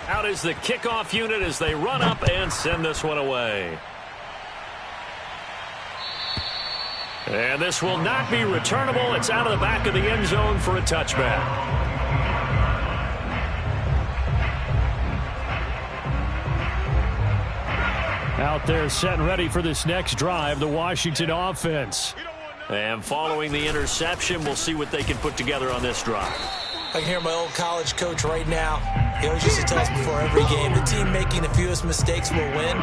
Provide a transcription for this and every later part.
Out is the kickoff unit as they run up and send this one away. And this will not be returnable. It's out of the back of the end zone for a touchback. Out there set and ready for this next drive, the Washington offense. And following the interception, we'll see what they can put together on this drive. I can hear my old college coach right now. He always used to tell us before every game, the team making the fewest mistakes will win.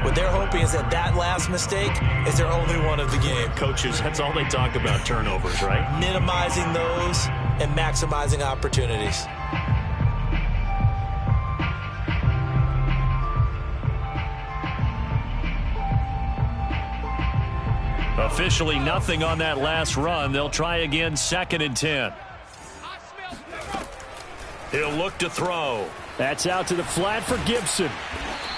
What they're hoping is that last mistake is their only one of the game. Coaches, that's all they talk about, turnovers, right? Minimizing those and maximizing opportunities. Officially nothing on that last run. They'll try again, 2nd and 10. He'll look to throw. That's out to the flat for Gibson.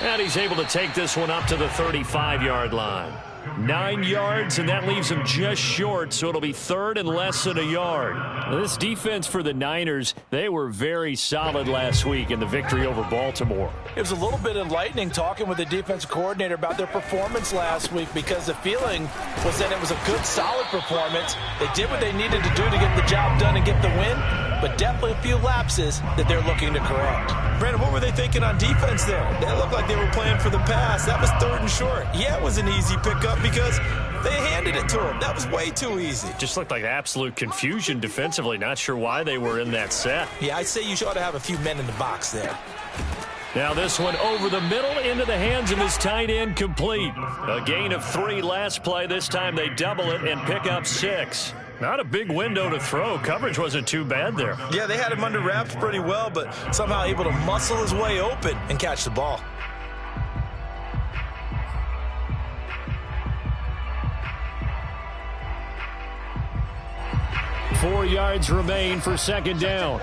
And he's able to take this one up to the 35-yard line. 9 yards, and that leaves him just short, so it'll be 3rd and less than a yard. Now, this defense for the Niners, they were very solid last week in the victory over Baltimore. It was a little bit enlightening talking with the defensive coordinator about their performance last week because the feeling was that it was a good, solid performance. They did what they needed to do to get the job done and get the win, but definitely a few lapses that they're looking to correct. Brandon, what were they thinking on defense there? They looked like they were playing for the pass. That was 3rd and short. Yeah, it was an easy pickup because they handed it to him. That was way too easy. Just looked like absolute confusion defensively. Not sure why they were in that set. Yeah, I'd say you ought to have a few men in the box there. Now this one over the middle into the hands of his tight end, complete. A gain of 3 last play. This time they double it and pick up 6. Not a big window to throw. Coverage wasn't too bad there. Yeah, they had him under wraps pretty well, but somehow able to muscle his way open and catch the ball. Four yards remain for 2nd down.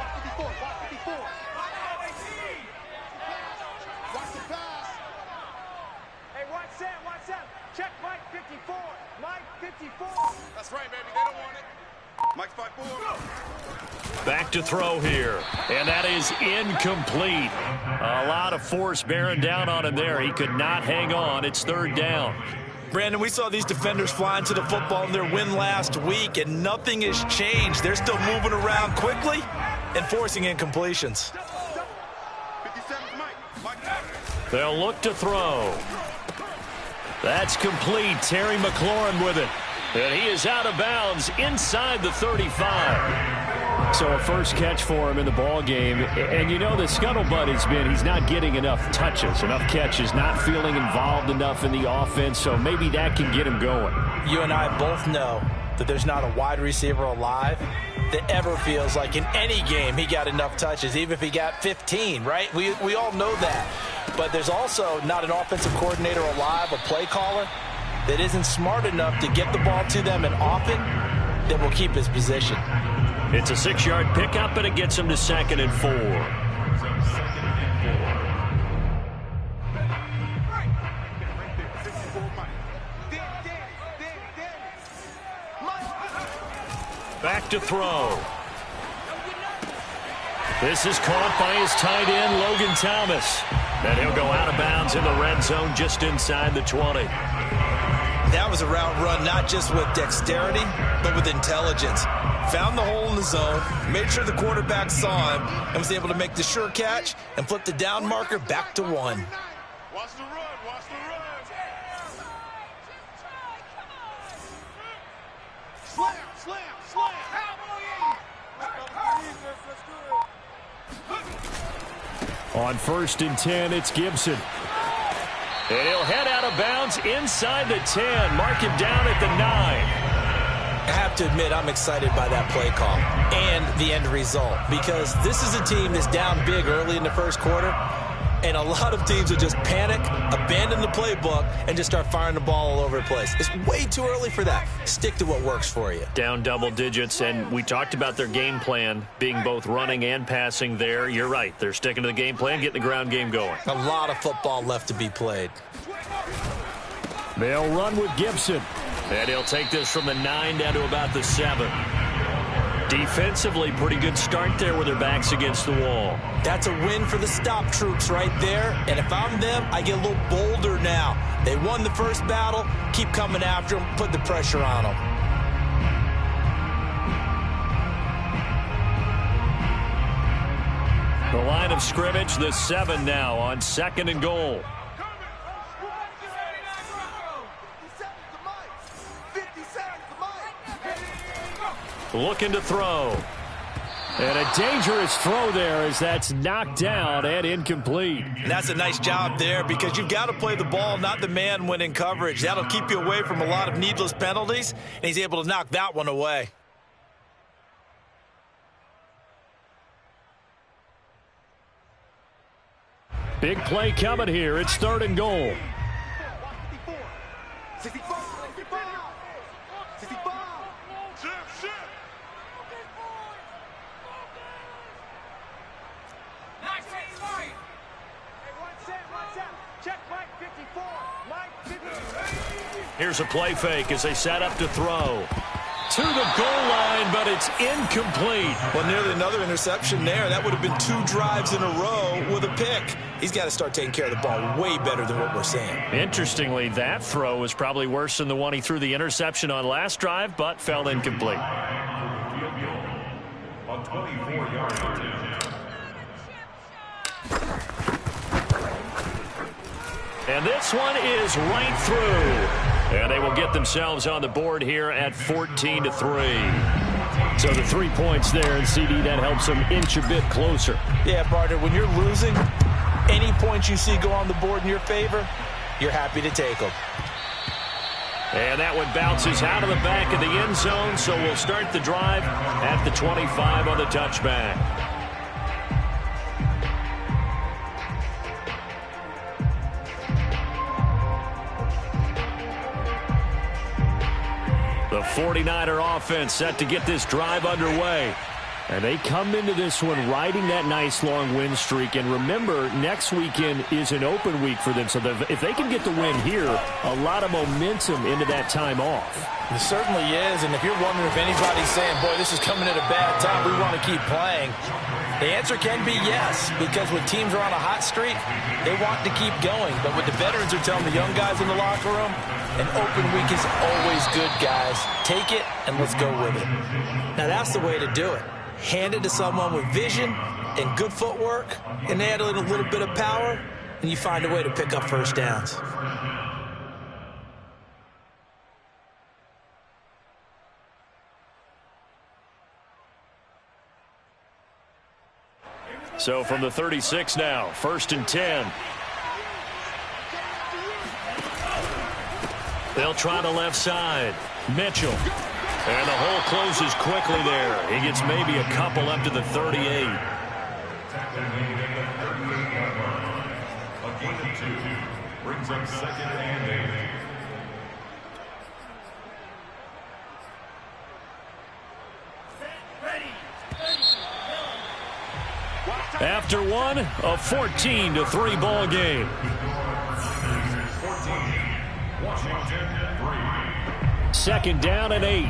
Back to throw here, and that is incomplete. A lot of force bearing down on him there. He could not hang on. It's 3rd down. Brandon, we saw these defenders flying to the football in their win last week, and nothing has changed. They're still moving around quickly and forcing incompletions. They'll look to throw. That's complete. Terry McLaurin with it. And he is out of bounds inside the 35. So a first catch for him in the ball game. And you know the scuttlebutt has been he's not getting enough touches, enough catches, not feeling involved enough in the offense. So maybe that can get him going. You and I both know that there's not a wide receiver alive that ever feels like in any game he got enough touches, even if he got 15, right? We all know that. But there's also not an offensive coordinator alive, a play caller, that isn't smart enough to get the ball to them and often that will keep his position. It's a 6-yard pickup, and it gets him to 2nd and 4. Back to throw. This is caught by his tight end, Logan Thomas. And he'll go out of bounds in the red zone just inside the 20. That was a route run not just with dexterity, but with intelligence. Found the hole in the zone, made sure the quarterback saw him, and was able to make the sure catch and flip the down marker back to 1. Watch the run, watch the run. Slam, slam, slam. On 1st and 10, it's Gibson. And he'll head out of bounds inside the 10. Mark him down at the 9. I have to admit I'm excited by that play call and the end result because this is a team that's down big early in the first quarter, and a lot of teams will just panic, abandon the playbook, and just start firing the ball all over the place. It's way too early for that. Stick to what works for you. Down double digits, and we talked about their game plan being both running and passing there. You're right. They're sticking to the game plan, getting the ground game going. A lot of football left to be played. They'll run with Gibson. And he'll take this from the 9 down to about the 7. Defensively, pretty good start there with their backs against the wall. That's a win for the stop troops right there. And if I'm them, I get a little bolder now. They won the first battle. Keep coming after them. Put the pressure on them. The line of scrimmage, the 7 now on 2nd and goal. Looking to throw. And a dangerous throw there as that's knocked down and incomplete. And that's a nice job there because you've got to play the ball, not the man when in coverage. That'll keep you away from a lot of needless penalties, and he's able to knock that one away. Big play coming here. It's 3rd and goal. Here's a play fake as they set up to throw. To the goal line, but it's incomplete. Well, nearly another interception there. That would have been 2 drives in a row with a pick. He's got to start taking care of the ball way better than what we're seeing. Interestingly, that throw was probably worse than the one he threw the interception on last drive, but fell incomplete. And this one is right through. And they will get themselves on the board here at 14-3. So the 3 points there, and CD, that helps them inch a bit closer. Yeah, partner, when you're losing, any points you see go on the board in your favor, you're happy to take them. And that one bounces out of the back of the end zone, so we'll start the drive at the 25 on the touchback. The 49er offense set to get this drive underway. And they come into this one riding that nice long win streak. And remember, next weekend is an open week for them. So if they can get the win here, a lot of momentum into that time off. It certainly is. And if you're wondering if anybody's saying, boy, this is coming at a bad time, we want to keep playing, the answer can be yes. Because when teams are on a hot streak, they want to keep going. But what the veterans are telling the young guys in the locker room, an open week is always good, guys. Take it and let's go with it. Now that's the way to do it. Hand it to someone with vision and good footwork, and add a little bit of power, and you find a way to pick up first downs. So from the 36 now, 1st and 10. They'll try the left side. Mitchell. And the hole closes quickly there. He gets maybe a couple up to the 38. A gain of 2 brings up 2nd and 8. After one, a 14-3 ball game. 14, Washington 3. 2nd down and 8.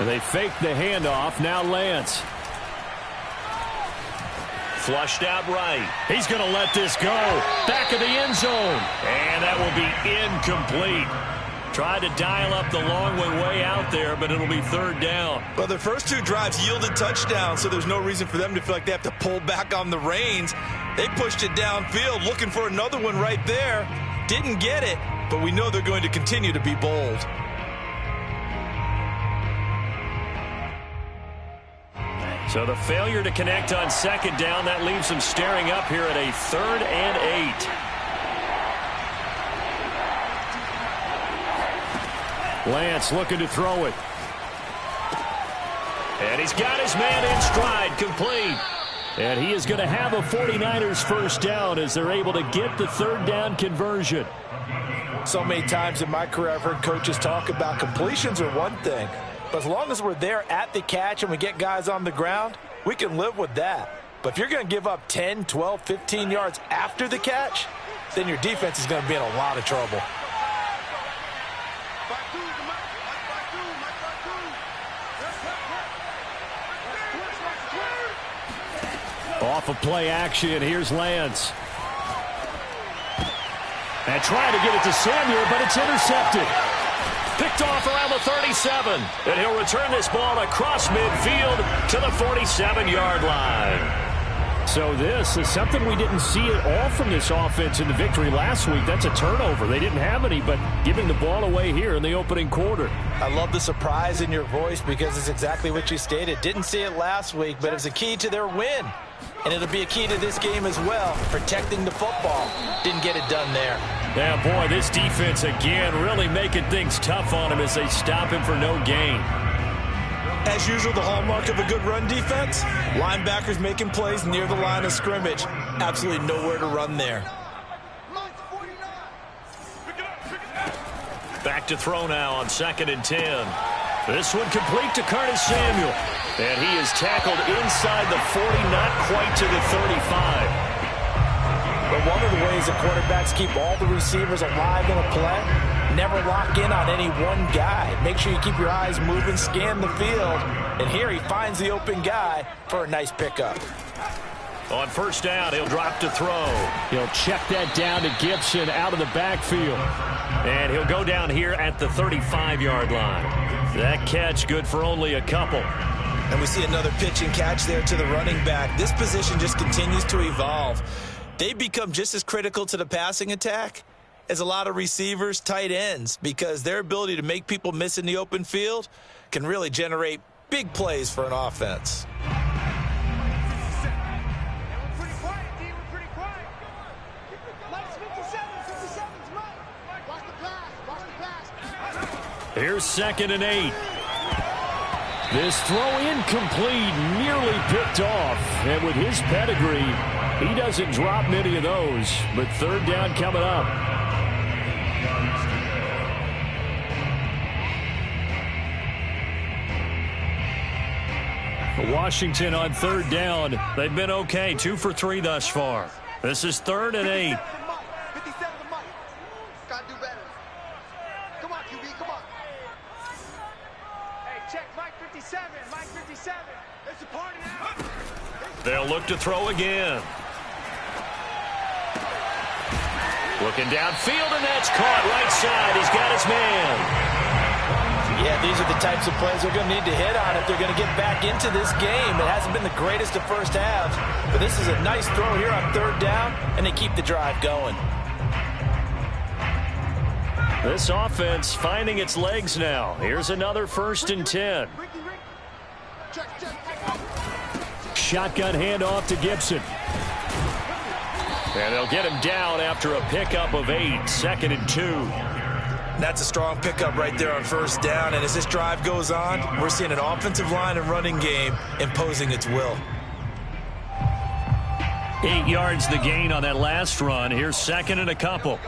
And they fake the handoff. Now Lance. Flushed out right. He's going to let this go. Back of the end zone. And that will be incomplete. Tried to dial up the long way out there, but it'll be 3rd down. But the first 2 drives yielded touchdowns, so there's no reason for them to feel like they have to pull back on the reins. They pushed it downfield, looking for another one right there. Didn't get it, but we know they're going to continue to be bold. So the failure to connect on 2nd down, that leaves them staring up here at a 3rd and 8. Lance looking to throw it. And he's got his man in stride, complete. And he is going to have a 49ers first down as they're able to get the 3rd down conversion. So many times in my career I've heard coaches talk about completions are one thing. But as long as we're there at the catch and we get guys on the ground, we can live with that. But if you're going to give up 10, 12, 15 yards after the catch, then your defense is going to be in a lot of trouble. Off of play action, here's Lance. And trying to get it to Samuel, but it's intercepted. Picked off around the 37. And he'll return this ball across midfield to the 47-yard line. So this is something we didn't see at all from this offense in the victory last week. That's a turnover. They didn't have any, but giving the ball away here in the opening quarter. I love the surprise in your voice because it's exactly what you stated. Didn't see it last week, but it's a key to their win. And it'll be a key to this game as well, protecting the football. Didn't get it done there. Yeah, boy, this defense again really making things tough on him as they stop him for no gain. As usual, the hallmark of a good run defense, linebackers making plays near the line of scrimmage. Absolutely nowhere to run there. Back to throw now on 2nd and 10. This one complete to Curtis Samuel. And he is tackled inside the 40, not quite to the 35. But one of the ways the quarterbacks keep all the receivers alive in a play, never lock in on any one guy. Make sure you keep your eyes moving, scan the field. And here he finds the open guy for a nice pickup. On 1st down, he'll drop to throw. He'll check that down to Gibson out of the backfield. And he'll go down here at the 35-yard line. That catch good for only a couple. And we see another pitch and catch there to the running back. This position just continues to evolve. They become just as critical to the passing attack as a lot of receivers, tight ends, because their ability to make people miss in the open field can really generate big plays for an offense. Here's 2nd and 8. This throw incomplete, nearly picked off. And with his pedigree, he doesn't drop many of those. But 3rd down coming up. Washington on 3rd down. They've been okay, 2 for 3 thus far. This is 3rd and 8. They'll look to throw again. Looking downfield, and that's caught right side. He's got his man. Yeah, these are the types of plays they're going to need to hit on if they're going to get back into this game. It hasn't been the greatest of first halves, but this is a nice throw here on 3rd down, and they keep the drive going. This offense finding its legs now. Here's another 1st and 10. Shotgun handoff to Gibson. And they'll get him down after a pickup of 8, 2nd and 2. That's a strong pickup right there on 1st down. And as this drive goes on, we're seeing an offensive line and running game imposing its will. 8 yards the gain on that last run. Here's 2nd and a couple.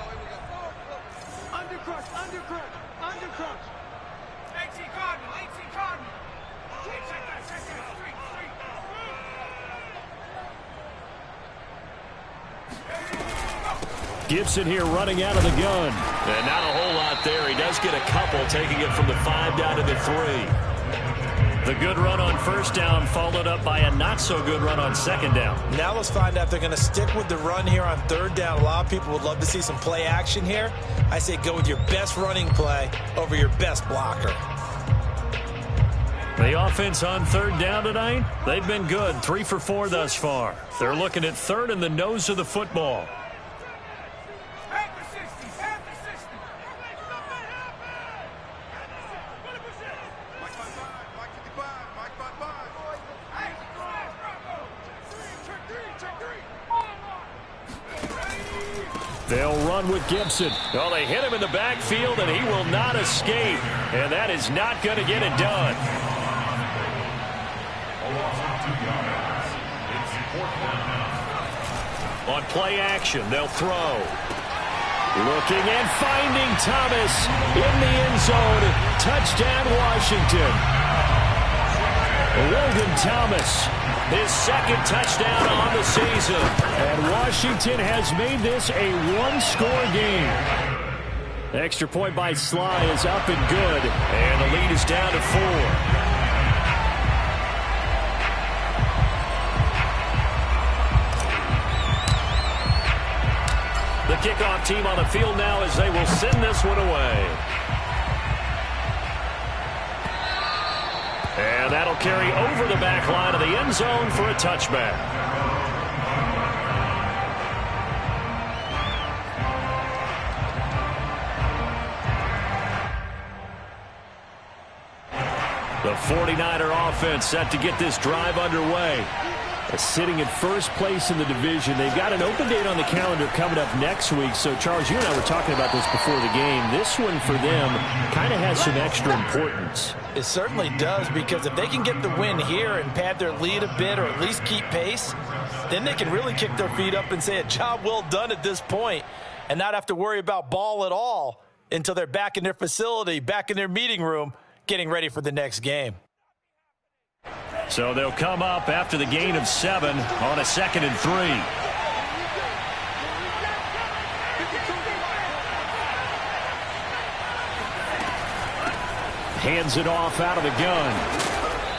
Gibson here running out of the gun. And not a whole lot there. He does get a couple, taking it from the 5 down to the 3. The good run on 1st down followed up by a not-so-good run on 2nd down. Now let's find out if they're going to stick with the run here on 3rd down. A lot of people would love to see some play action here. I say go with your best running play over your best blocker. The offense on 3rd down tonight, they've been good. 3 for 4 thus far. They're looking at 3rd in the nose of the football. They'll run with Gibson. Oh, they hit him in the backfield, and he will not escape. And that is not going to get it done. On play action, they'll throw. Looking and finding Thomas in the end zone. Touchdown, Washington. Logan Thomas, his 2nd touchdown on the season. And Washington has made this a 1-score game. Extra point by Sly is up and good. And the lead is down to 4. The kickoff team on the field now as they will send this one away. And that'll carry over the back line of the end zone for a touchback. The 49er offense set to get this drive underway. Sitting in first place in the division. They've got an open date on the calendar coming up next week. So, Charles, you and I were talking about this before the game. This one for them kind of has some extra importance. It certainly does, because if they can get the win here and pad their lead a bit or at least keep pace, then they can really kick their feet up and say a job well done at this point and not have to worry about ball at all until they're back in their facility, back in their meeting room, getting ready for the next game. So they'll come up after the gain of 7 on a 2nd and 3. Hands it off out of the gun.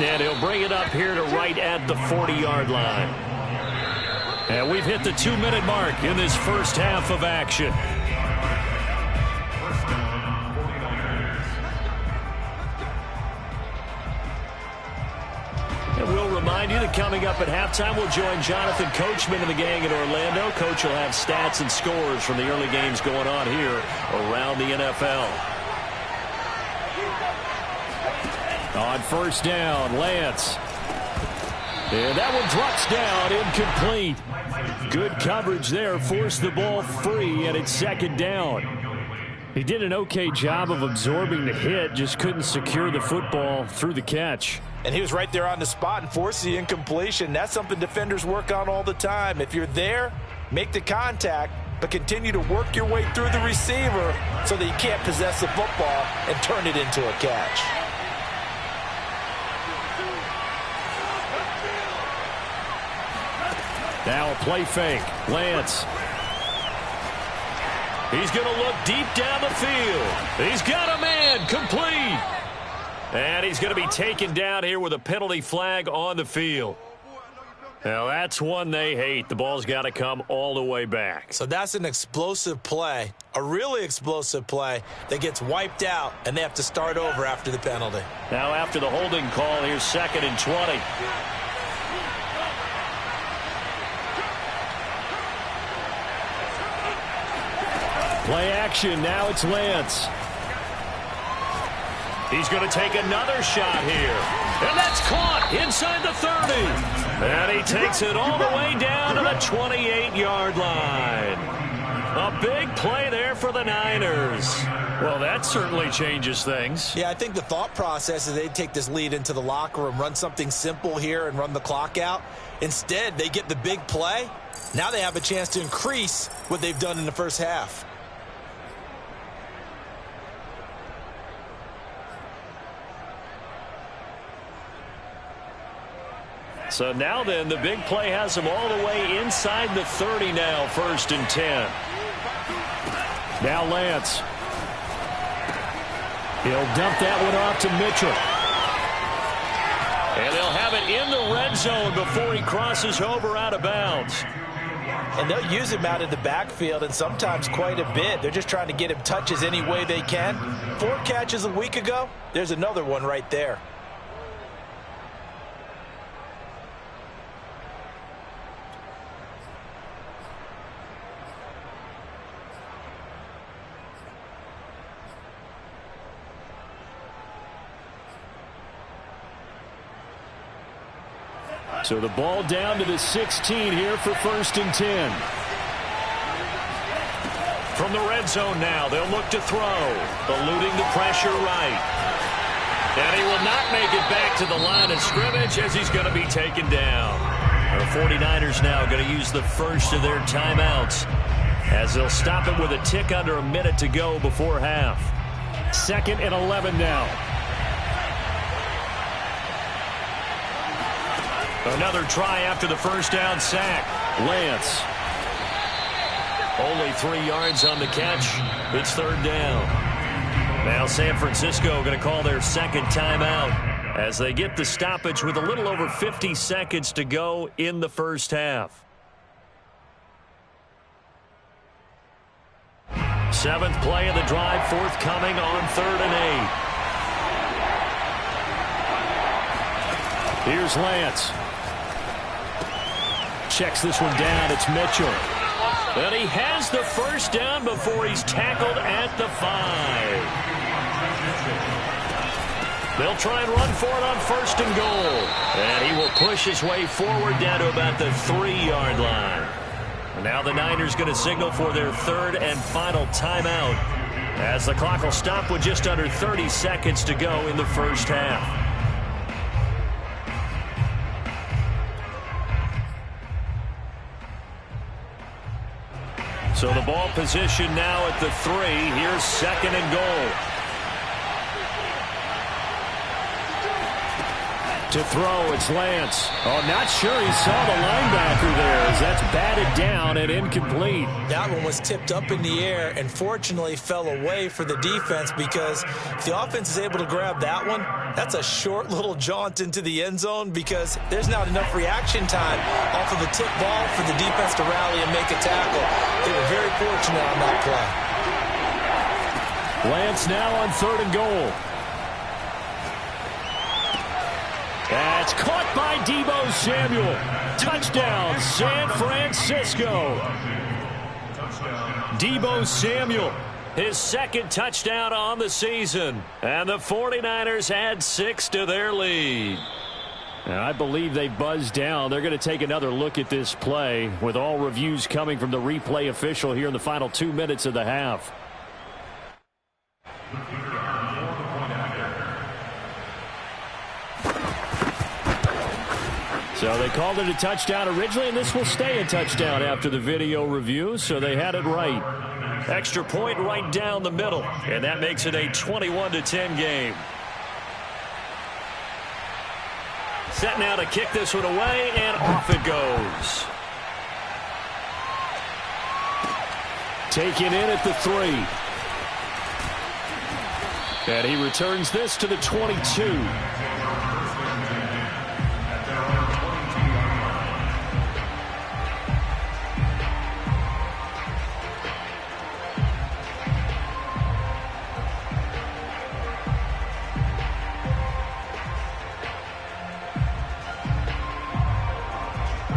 And he'll bring it up here to right at the 40-yard line. And we've hit the 2-minute mark in this first half of action. And we'll remind you that coming up at halftime, we'll join Jonathan Coachman and the gang in Orlando. Coach will have stats and scores from the early games going on here around the NFL. On first down, Lance. And that one drops down, incomplete. Good coverage there, forced the ball free, and it's 2nd down. He did an okay job of absorbing the hit, just couldn't secure the football through the catch. And he was right there on the spot and forced the incompletion. That's something defenders work on all the time. If you're there, make the contact, but continue to work your way through the receiver so that you can't possess the football and turn it into a catch. Now a play fake. Lance. He's going to look deep down the field. He's got a man. Complete. And he's going to be taken down here with a penalty flag on the field. Now, that's one they hate. The ball's got to come all the way back. So that's an explosive play, a really explosive play that gets wiped out, and they have to start over after the penalty. Now, after the holding call, here's 2nd and 20. Play action. Now it's Lance. He's going to take another shot here. And that's caught inside the 30. And he takes it all the way down to the 28-yard line. A big play there for the Niners. Well, that certainly changes things. Yeah, I think the thought process is they'd take this lead into the locker room, run something simple here and run the clock out. Instead, they get the big play. Now they have a chance to increase what they've done in the first half. So now then, the big play has him all the way inside the 30 now, 1st and 10. Now Lance. He'll dump that one off to Mitchell. And they'll have it in the red zone before he crosses over out of bounds. And they'll use him out of the backfield, and sometimes quite a bit. They're just trying to get him touches any way they can. 4 catches a week ago. There's another one right there. So the ball down to the 16 here for 1st and 10. From the red zone now, they'll look to throw. Eluding the pressure right. And he will not make it back to the line of scrimmage as he's going to be taken down. The 49ers now going to use the first of their timeouts as they'll stop it with a tick under a minute to go before half. 2nd and 11 now. Another try after the first down sack. Lance. Only 3 yards on the catch. It's third down. Now San Francisco going to call their second timeout as they get the stoppage with a little over 50 seconds to go in the first half. 7th play of the drive forthcoming on 3rd and 8. Here's Lance. Checks this one down. It's Mitchell. And he has the first down before he's tackled at the 5. They'll try and run for it on 1st and goal. And he will push his way forward down to about the 3-yard line. Now the Niners going to signal for their 3rd and final timeout as the clock will stop with just under 30 seconds to go in the first half. So the ball position now at the 3. Here's 2nd and goal. To throw, it's Lance. Oh, not sure he saw the linebacker there as that's batted down and incomplete. That one was tipped up in the air and fortunately fell away for the defense, because if the offense is able to grab that one, that's a short little jaunt into the end zone, because there's not enough reaction time off of the tip ball for the defense to rally and make a tackle. They were very fortunate on that play. Lance now on 3rd and goal. That's caught by Deebo Samuel. Touchdown, San Francisco. Deebo Samuel, his 2nd touchdown on the season. And the 49ers add 6 to their lead. And I believe they buzzed down. They're going to take another look at this play with all reviews coming from the replay official here in the final 2 minutes of the half. So they called it a touchdown originally, and this will stay a touchdown after the video review, so they had it right. Extra point right down the middle, and that makes it a 21-10 game. Set now to kick this one away, and off it goes. Taken in at the 3. And he returns this to the 22.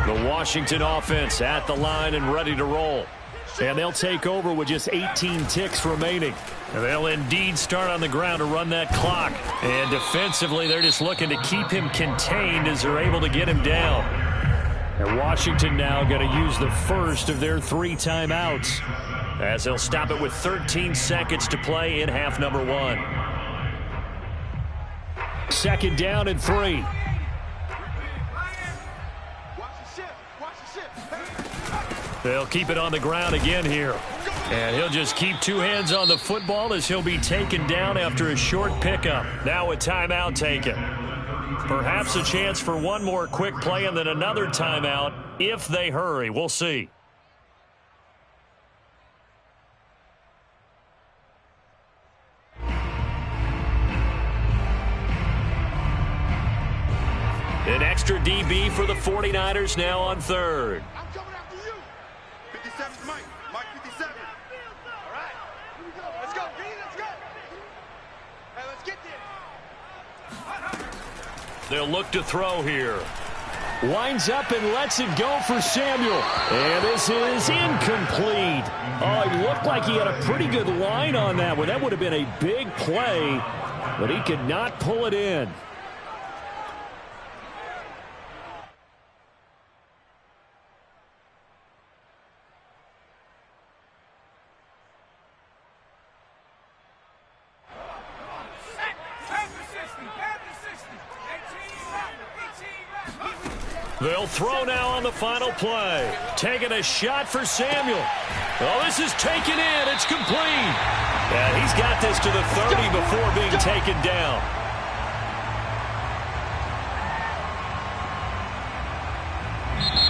The Washington offense at the line and ready to roll. And they'll take over with just 18 ticks remaining. And they'll indeed start on the ground to run that clock. And defensively, they're just looking to keep him contained as they're able to get him down. And Washington now going to use the first of their 3 timeouts, as they'll stop it with 13 seconds to play in half number 1. 2nd down and 3. They'll keep it on the ground again here. And he'll just keep 2 hands on the football as he'll be taken down after a short pickup. Now a timeout taken. Perhaps a chance for one more quick play and then another timeout if they hurry. We'll see. An extra DB for the 49ers now on 3rd. They'll look to throw here. Winds up and lets it go for Samuel. And this is incomplete. Oh, it looked like he had a pretty good line on that one. That would have been a big play, but he could not pull it in. They'll throw now on the final play. Taking a shot for Samuel. Oh, this is taken in. It's complete. And he's got this to the 30 before being taken down.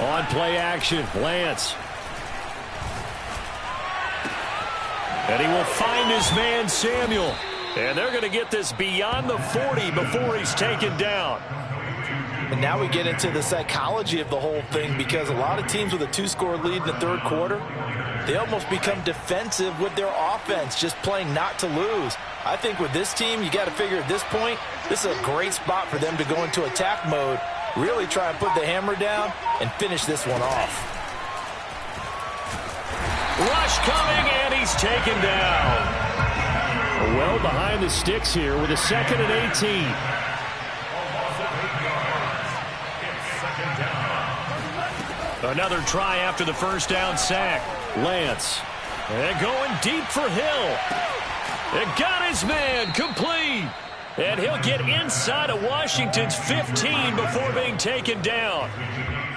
On play action, Lance. And he will find his man, Samuel. And they're going to get this beyond the 40 before he's taken down. And now we get into the psychology of the whole thing, because a lot of teams with a 2-score lead in the third quarter, they almost become defensive with their offense, just playing not to lose. I think with this team, you got to figure at this point, this is a great spot for them to go into attack mode, really try and put the hammer down and finish this one off. Rush coming, and he's taken down. Well behind the sticks here with a 2nd and 18. Another try after the first down sack. Lance. And going deep for Hill. And got his man complete. And he'll get inside of Washington's 15 before being taken down.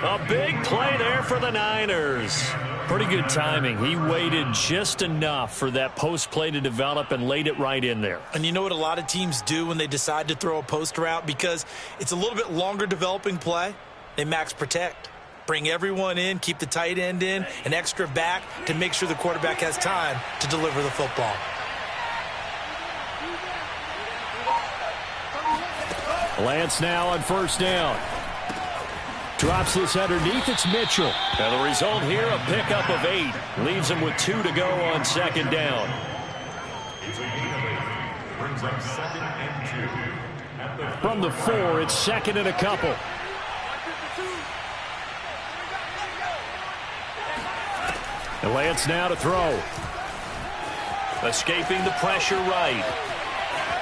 A big play there for the Niners. Pretty good timing. He waited just enough for that post play to develop and laid it right in there. And you know what a lot of teams do when they decide to throw a post route? Because it's a little bit longer developing play, they max protect. Bring everyone in, keep the tight end in, an extra back to make sure the quarterback has time to deliver the football. Lance now on first down. Drops this underneath. It's Mitchell. And the result here, a pickup of 8. Leaves him with 2 to go on 2nd down. Brings up 2nd and 2. From the 4, it's 2nd and a couple. And Lance now to throw. Escaping the pressure right.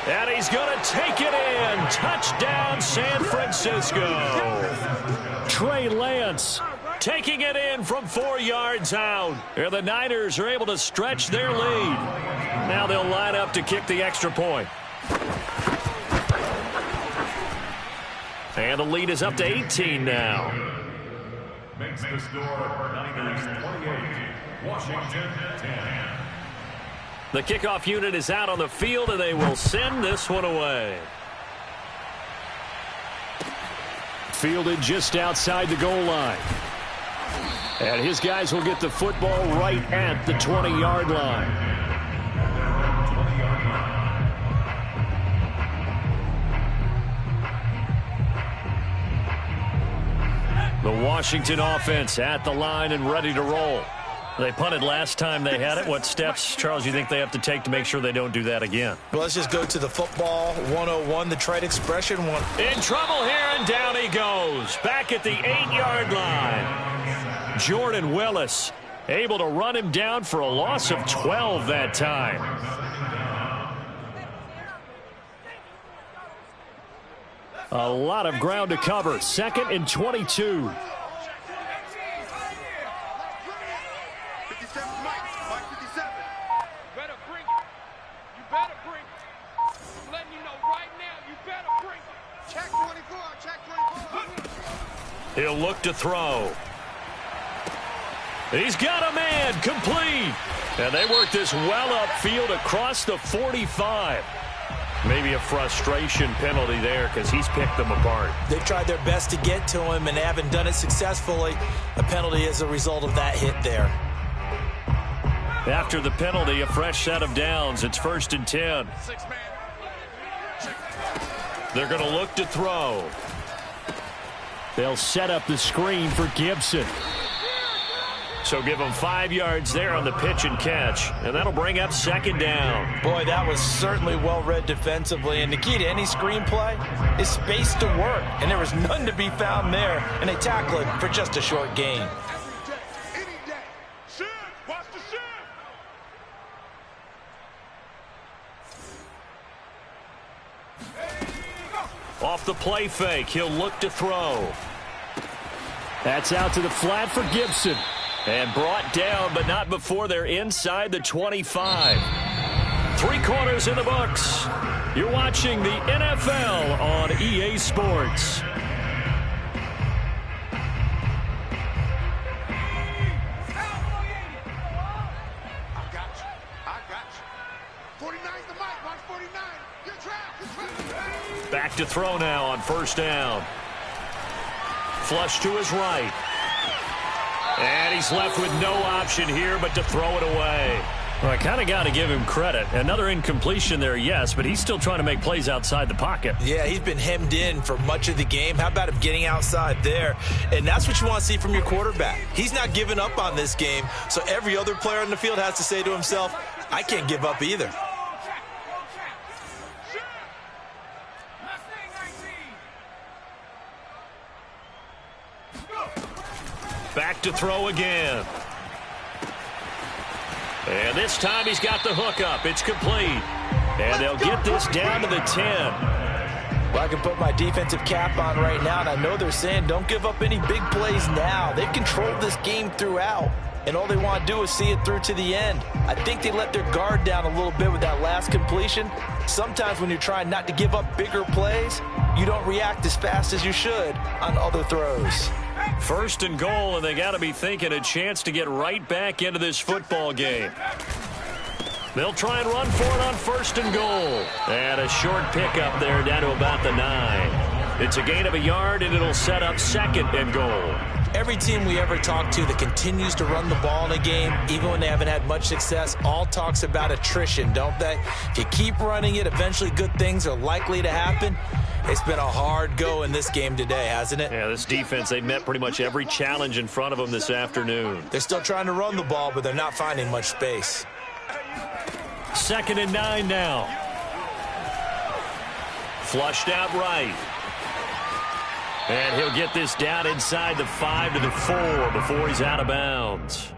And he's going to take it in. Touchdown, San Francisco. Trey Lance taking it in from 4 yards out. And the Niners are able to stretch their lead. Now they'll line up to kick the extra point. And the lead is up to 18 now. Makes the score Niners 28, Washington 10. The kickoff unit is out on the field, and they will send this one away. Fielded just outside the goal line. And his guys will get the football right at the 20-yard line. The Washington offense at the line and ready to roll. They punted last time they had it. What steps, Charles, you think they have to take to make sure they don't do that again? Well, let's just go to the football 101, the trite expression one. In trouble here, and down he goes. Back at the 8-yard line. Jordan Willis able to run him down for a loss of 12 that time. A lot of ground to cover. 2nd and 22. He'll look to throw. He's got a man complete. And they work this well upfield across the 45. Maybe a frustration penalty there because he's picked them apart. They've tried their best to get to him and haven't done it successfully. A penalty is a result of that hit there. After the penalty, a fresh set of downs. It's 1st and 10. They're going to look to throw. They'll set up the screen for Gibson. So give them 5 yards there on the pitch and catch. And that'll bring up 2nd down. Boy, that was certainly well read defensively. And the key to any screenplay is space to work. And there was none to be found there. And they tackle it for just a short gain. Off the play fake, he'll look to throw. That's out to the flat for Gibson. And brought down, but not before they're inside the 25. 3 quarters in the books. You're watching the NFL on EA Sports. Back to throw now on 1st down. Flush to his right. And he's left with no option here but to throw it away. Well, I kind of got to give him credit. Another incompletion there, yes, but he's still trying to make plays outside the pocket. Yeah, he's been hemmed in for much of the game. How about him getting outside there? And that's what you want to see from your quarterback. He's not giving up on this game, so every other player on the field has to say to himself, I can't give up either. Back to throw again. And this time he's got the hook up. It's complete. And they'll get this down to the 10. Well, I can put my defensive cap on right now, and I know they're saying don't give up any big plays now. They've controlled this game throughout, and all they want to do is see it through to the end. I think they let their guard down a little bit with that last completion. Sometimes when you're trying not to give up bigger plays, you don't react as fast as you should on other throws. First and goal, and they got to be thinking a chance to get right back into this football game. They'll try and run for it on first and goal. And a short pickup there down to about the 9. It's a gain of a yard, and it'll set up second and goal. Every team we ever talk to that continues to run the ball in a game, even when they haven't had much success, all talks about attrition, don't they? If you keep running it, eventually good things are likely to happen. It's been a hard go in this game today, hasn't it? Yeah, this defense, they met pretty much every challenge in front of them this afternoon. They're still trying to run the ball, but they're not finding much space. Second and 9 now. Flushed out right. And he'll get this down inside the 5 to the 4 before he's out of bounds.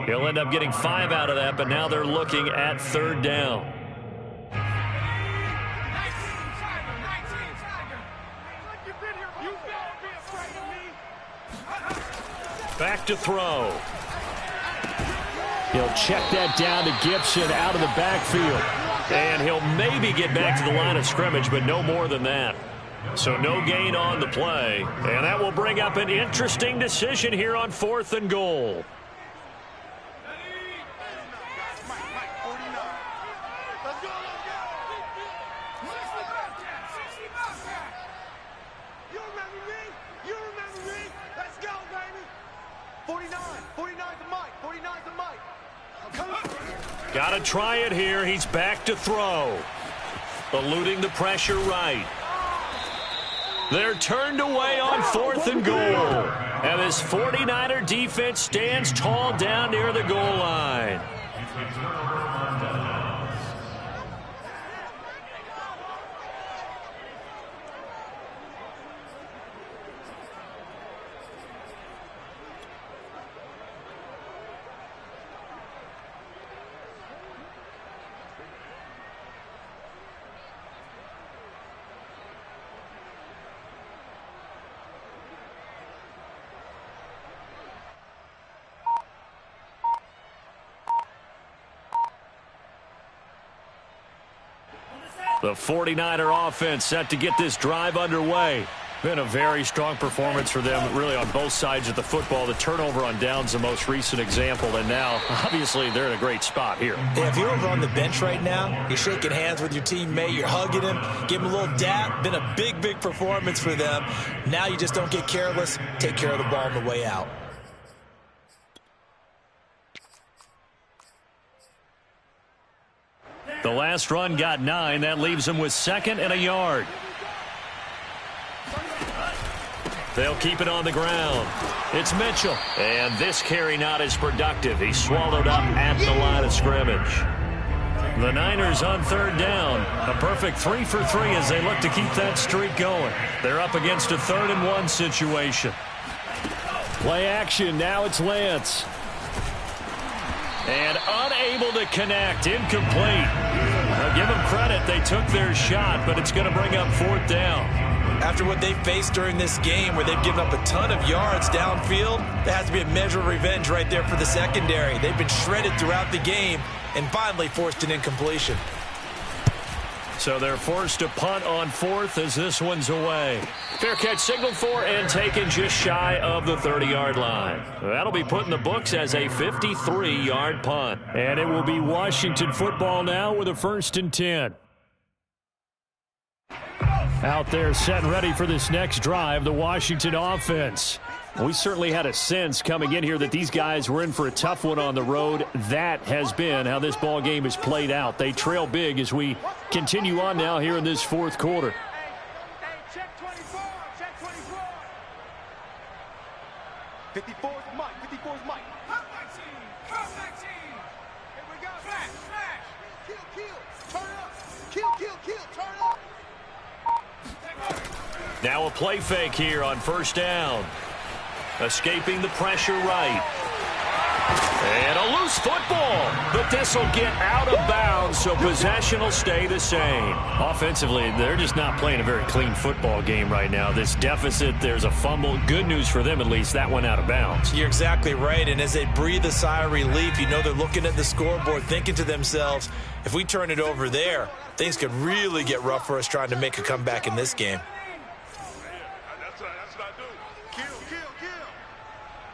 He'll end up getting 5 out of that, but now they're looking at third down. Back to throw. He'll check that down to Gibson out of the backfield. And he'll maybe get back to the line of scrimmage, but no more than that. So no gain on the play. And that will bring up an interesting decision here on fourth and goal. Got to try it here. He's back to throw. Eluding the pressure right. They're turned away on fourth and goal. And this 49er defense stands tall down near the goal line. The 49er offense set to get this drive underway. Been a very strong performance for them, really, on both sides of the football. The turnover on downs, the most recent example, and now, obviously, they're in a great spot here. Yeah, if you're over on the bench right now, you're shaking hands with your teammate, you're hugging him, give him a little dap. Been a big, big performance for them. Now you just don't get careless. Take care of the ball on the way out. The last run got 9. That leaves them with second and a yard. They'll keep it on the ground. It's Mitchell. And this carry not as productive. He's swallowed up at the line of scrimmage. The Niners on third down. A perfect 3 for 3 as they look to keep that streak going. They're up against a 3rd and 1 situation. Play action. Now it's Lance. And unable to connect. Incomplete. Now give them credit. They took their shot, but it's going to bring up 4th down. After what they faced during this game where they've given up a ton of yards downfield, there has to be a measure of revenge right there for the secondary. They've been shredded throughout the game and finally forced an incompletion. So they're forced to punt on 4th as this one's away. Fair catch signaled for and taken just shy of the 30-yard line. That'll be put in the books as a 53-yard punt. And it will be Washington football now with a 1st and 10. Out there set and ready for this next drive, the Washington offense. We certainly had a sense coming in here that these guys were in for a tough one on the road. That has been how this ball game has played out. They trail big as we continue on now here in this fourth quarter. Hey, check 24. Check 24. 54 is Mike. 54 is Mike. Come back team. Come back team. Here we go. Smash, smash. Kill. Turn up. Kill. Turn up. Now a play fake here on first down. Escaping the pressure right. And a loose football. But this will get out of bounds, so possession will stay the same. Offensively, they're just not playing a very clean football game right now. This deficit, there's a fumble. Good news for them, at least. That went out of bounds. You're exactly right. And as they breathe a sigh of relief, you know they're looking at the scoreboard, thinking to themselves, if we turn it over there, things could really get rough for us trying to make a comeback in this game. That's what I do. Kill.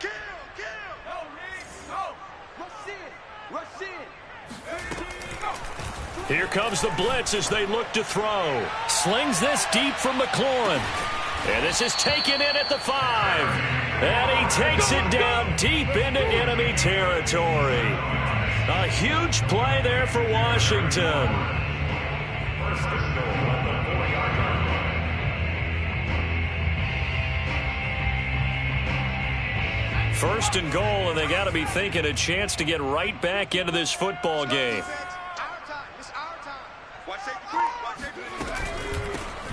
Go, Reed. Go. Rush in. Here comes the blitz as they look to throw. Slings this deep from McLaurin. And this is taken in at the 5. And he takes it down deep into enemy territory. A huge play there for Washington. First and goal, and they got to be thinking a chance to get right back into this football game. Our time. It's our time. Watch safety 3. Watch safety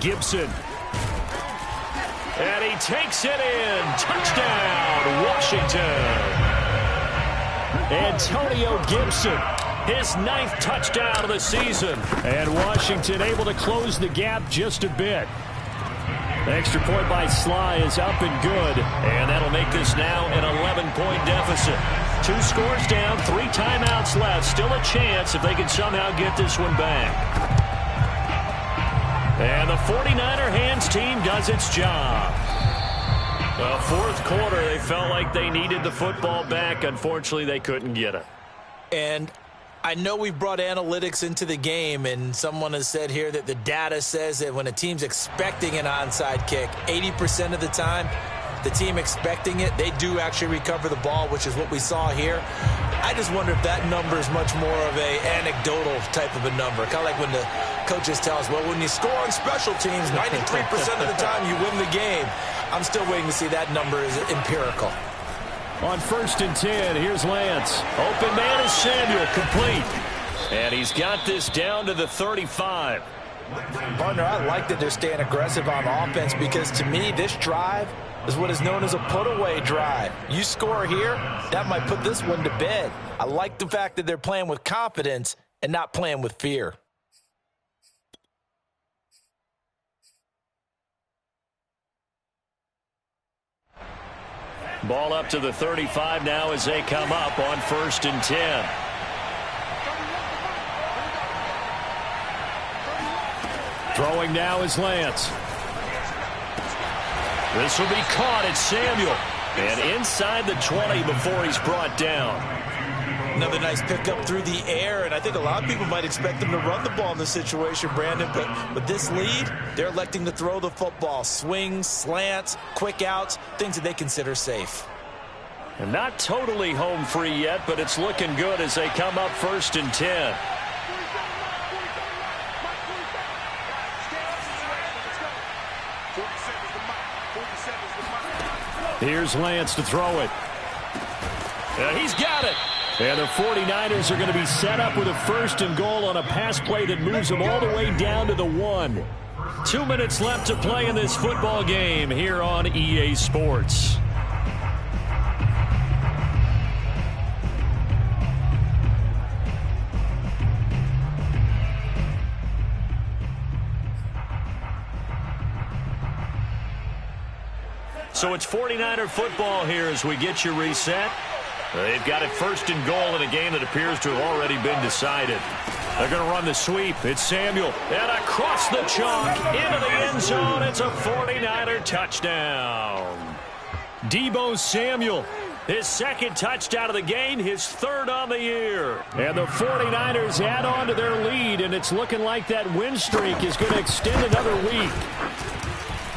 3. Gibson. And he takes it in. Touchdown, Washington. Antonio Gibson, his 9th touchdown of the season. And Washington able to close the gap just a bit. The extra point by Sly is up and good. And that'll make this now an 11-point deficit. 2 scores down, 3 timeouts left. Still a chance if they can somehow get this one back. And the 49er hands team does its job. The fourth quarter, they felt like they needed the football back. Unfortunately, they couldn't get it. And I know we've brought analytics into the game, and someone has said here that the data says that when a team's expecting an onside kick, 80% of the time, the team expecting it, they do actually recover the ball, which is what we saw here. I just wonder if that number is much more of a anecdotal type of a number. Kind of like when the coaches tell us, well, when you score on special teams, 93% of the time you win the game. I'm still waiting to see that number is empirical. On first and 10, here's Lance. Open man is Samuel, complete. And he's got this down to the 35. Partner, I like that they're staying aggressive on offense because to me, this drive is what is known as a put-away drive. You score here, that might put this one to bed. I like the fact that they're playing with confidence and not playing with fear. Ball up to the 35 now as they come up on first and 10. Throwing now is Lance. This will be caught at Samuel. And inside the 20 before he's brought down. Another nice pickup through the air, and I think a lot of people might expect them to run the ball in this situation, Brandon, but with this lead, they're electing to throw the football. Swings, slants, quick outs, things that they consider safe. And not totally home free yet, but it's looking good as they come up first and 10. Here's Lance to throw it. He's got it. And the 49ers are going to be set up with a first and goal on a pass play that moves them all the way down to the 1. 2 minutes left to play in this football game here on EA Sports. So it's 49er football here as we get you reset. They've got it first and goal in a game that appears to have already been decided. They're going to run the sweep. It's Samuel. And across the chalk into the end zone. It's a 49er touchdown. Deebo Samuel, his 2nd touchdown of the game, his 3rd on the year. And the 49ers add on to their lead, and it's looking like that win streak is going to extend another week.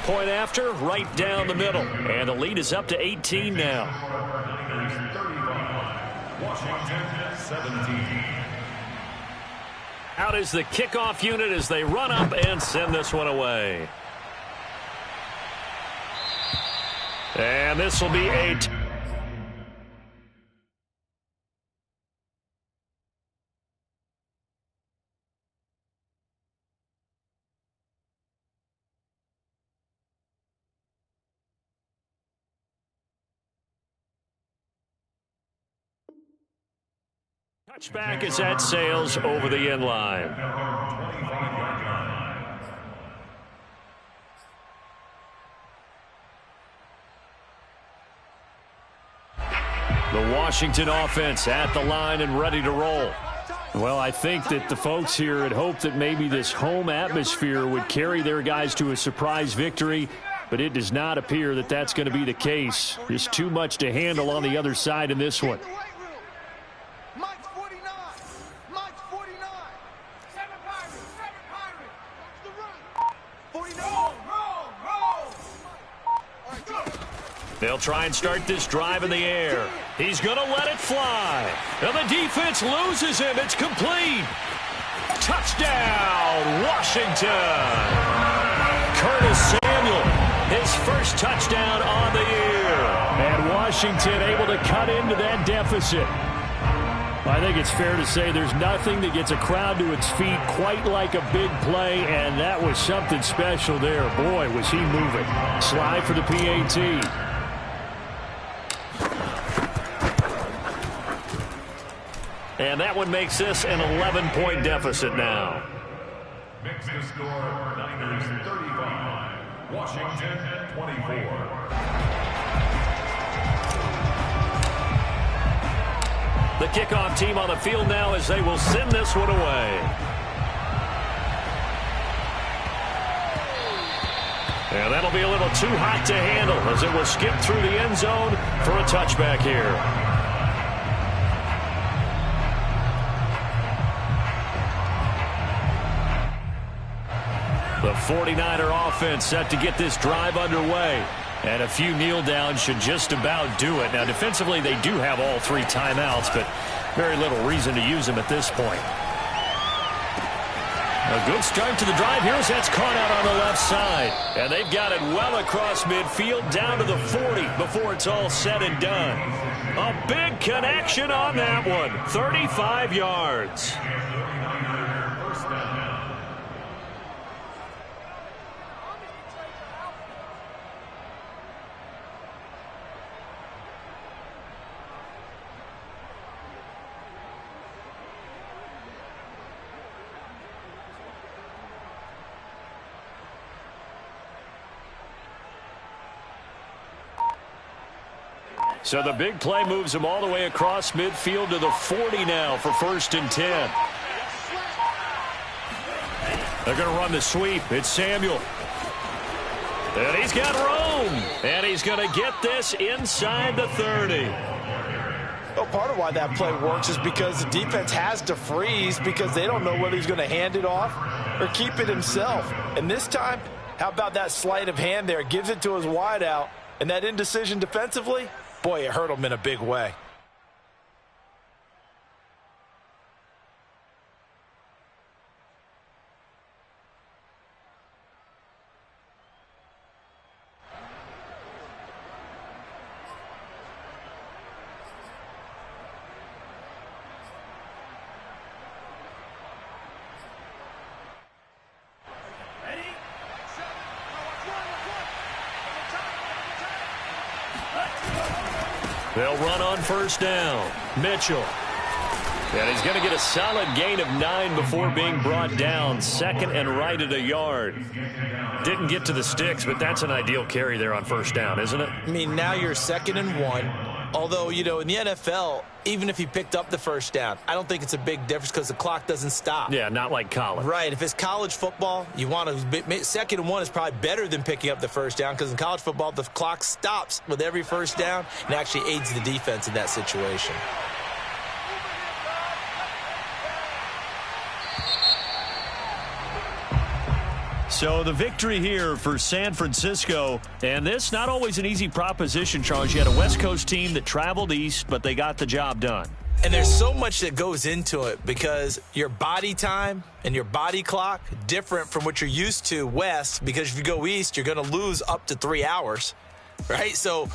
point after, right down the middle. And the lead is up to 18 now. Washington 17. Out is the kickoff unit as they run up and send this one away. And this will be 8. Touchback is at Sales over the end line. The Washington offense at the line and ready to roll. Well, I think that the folks here had hoped that maybe this home atmosphere would carry their guys to a surprise victory, but it does not appear that that's going to be the case. There's too much to handle on the other side in this one. Mike's 49. Mike's 49. 7 Pirates. 7 Pirates. Watch the run. 49. Roll. All right, go. They'll try and start this drive in the air. He's going to let it fly. And the defense loses him. It's complete. Touchdown, Washington. Curtis Samuel, his first touchdown on the year. And Washington able to cut into that deficit. I think it's fair to say there's nothing that gets a crowd to its feet quite like a big play, and that was something special there. Boy, was he moving. Slide for the PAT. And that one makes this an 11-point deficit now. Makes the score Niners 35, Washington 24. The kickoff team on the field now as they will send this one away. And that'll be a little too hot to handle as it will skip through the end zone for a touchback here. The 49er offense set to get this drive underway. And a few kneel downs should just about do it. Now, defensively, they do have all 3 timeouts, but very little reason to use them at this point. A good start to the drive here as that's caught out on the left side. And they've got it well across midfield down to the 40 before it's all said and done. A big connection on that one. 35 yards. So the big play moves them all the way across midfield to the 40 now for 1st and 10. They're going to run the sweep. It's Samuel. And he's got room. And he's going to get this inside the 30. Well, part of why that play works is because the defense has to freeze because they don't know whether he's going to hand it off or keep it himself. And this time, how about that sleight of hand there? Gives it to his wideout. And that indecision defensively, boy, it hurt him in a big way. They'll run on 1st down. Mitchell. And he's going to get a solid gain of 9 before being brought down. 2nd and right at a yard. Didn't get to the sticks, but that's an ideal carry there on 1st down, isn't it? I mean, now you're 2nd and 1. Although, you know, in the NFL, even if he picked up the 1st down, I don't think it's a big difference because the clock doesn't stop. Yeah, not like college. Right. If it's college football, you want to 2nd and 1 is probably better than picking up the 1st down because in college football, the clock stops with every 1st down and actually aids the defense in that situation. So the victory here for San Francisco, and this not always an easy proposition, Charles. You had a West Coast team that traveled east, but they got the job done. And there's so much that goes into it because your body time and your body clock different from what you're used to west, because if you go east, you're going to lose up to 3 hours, right? So